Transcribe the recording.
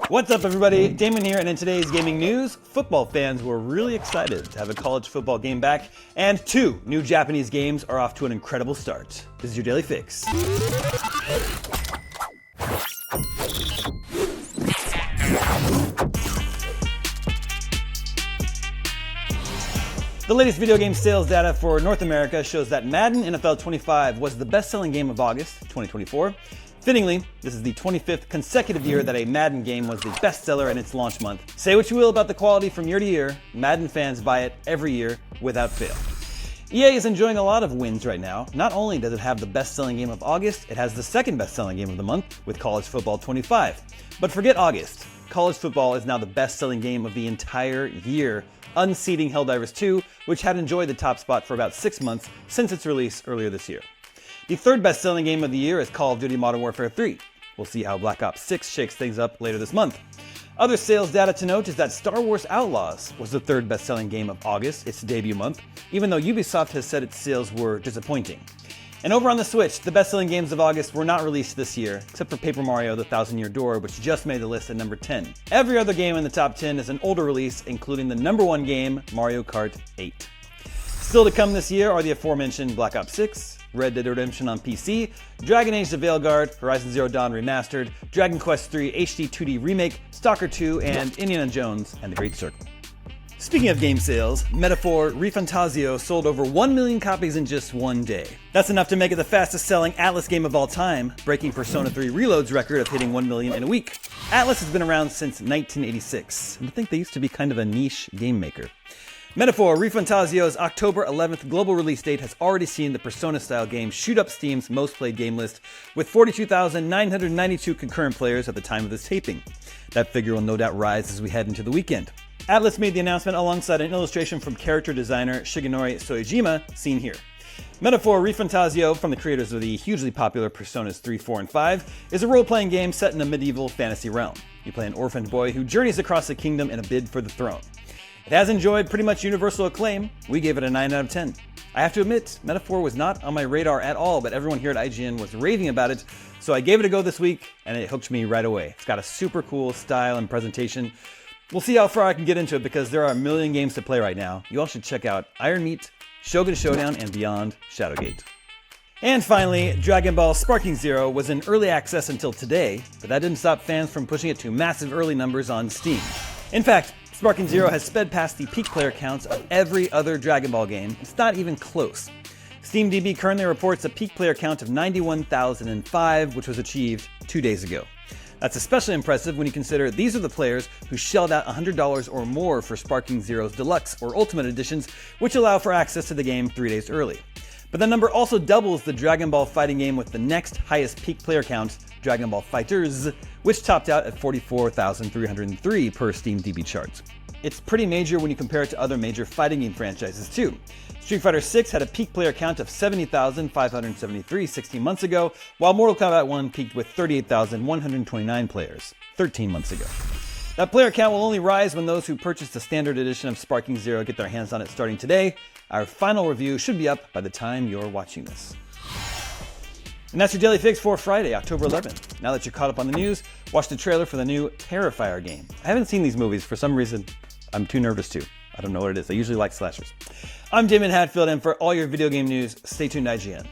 What's up, everybody? Damon here, and in today's gaming news, football fans were really excited to have a college football game back, and 2 new Japanese games are off to an incredible start. This is your Daily Fix. The latest video game sales data for North America shows that Madden NFL 25 was the best-selling game of August 2024. Fittingly, this is the 25th consecutive year that a Madden game was the bestseller in its launch month. Say what you will about the quality from year to year, Madden fans buy it every year without fail. EA is enjoying a lot of wins right now. Not only does it have the best-selling game of August, it has the second best-selling game of the month with College Football 25. But forget August. College football is now the best-selling game of the entire year, unseating Helldivers 2, which had enjoyed the top spot for about 6 months since its release earlier this year. The third best-selling game of the year is Call of Duty Modern Warfare 3. We'll see how Black Ops 6 shakes things up later this month. Other sales data to note is that Star Wars Outlaws was the third best-selling game of August, its debut month, even though Ubisoft has said its sales were disappointing. And over on the Switch, the best-selling games of August were not released this year, except for Paper Mario: The Thousand Year Door, which just made the list at number 10. Every other game in the top 10 is an older release, including the number 1 game, Mario Kart 8. Still to come this year are the aforementioned Black Ops 6, Red Dead Redemption on PC, Dragon Age: The Veilguard, Horizon Zero Dawn Remastered, Dragon Quest III HD 2D Remake, Stalker 2, and Indiana Jones and the Great Circle. Speaking of game sales, Metaphor ReFantazio sold over 1 million copies in just one day. That's enough to make it the fastest-selling Atlas game of all time, breaking Persona 3 Reload's record of hitting 1 million in a week. Atlas has been around since 1986, and I think they used to be kind of a niche game maker. Metaphor ReFantazio's October 11th global release date has already seen the Persona-style game shoot up Steam's most-played game list, with 42,992 concurrent players at the time of this taping. That figure will no doubt rise as we head into the weekend. Atlas made the announcement alongside an illustration from character designer Shigenori Soejima, seen here. Metaphor ReFantazio, from the creators of the hugely popular Personas 3, 4, and 5, is a role-playing game set in a medieval fantasy realm. You play an orphaned boy who journeys across the kingdom in a bid for the throne. It has enjoyed pretty much universal acclaim. We gave it a 9 out of 10. I have to admit, Metaphor was not on my radar at all, but everyone here at IGN was raving about it, so I gave it a go this week, and it hooked me right away. It's got a super cool style and presentation. We'll see how far I can get into it because there are a million games to play right now. You all should check out Iron Meat, Shogun Showdown, and Beyond Shadowgate. And finally, Dragon Ball Sparking Zero was in early access until today, but that didn't stop fans from pushing it to massive early numbers on Steam. In fact, Sparking Zero has sped past the peak player counts of every other Dragon Ball game. It's not even close. SteamDB currently reports a peak player count of 91,005, which was achieved 2 days ago. That's especially impressive when you consider these are the players who shelled out $100 or more for Sparking Zero's Deluxe or Ultimate Editions, which allow for access to the game 3 days early. But that number also doubles the Dragon Ball fighting game with the next highest peak player count, Dragon Ball FighterZ, which topped out at 44,303 per SteamDB charts. It's pretty major when you compare it to other major fighting game franchises too. Street Fighter 6 had a peak player count of 70,573 16 months ago, while Mortal Kombat 1 peaked with 38,129 players 13 months ago. That player count will only rise when those who purchased the standard edition of Sparking Zero get their hands on it starting today. Our final review should be up by the time you're watching this. And that's your Daily Fix for Friday, October 11th. Now that you're caught up on the news, watch the trailer for the new Terrifier game. I haven't seen these movies. For some reason, I'm too nervous to. I don't know what it is. I usually like slashers. I'm Damon Hatfield, and for all your video game news, stay tuned to IGN.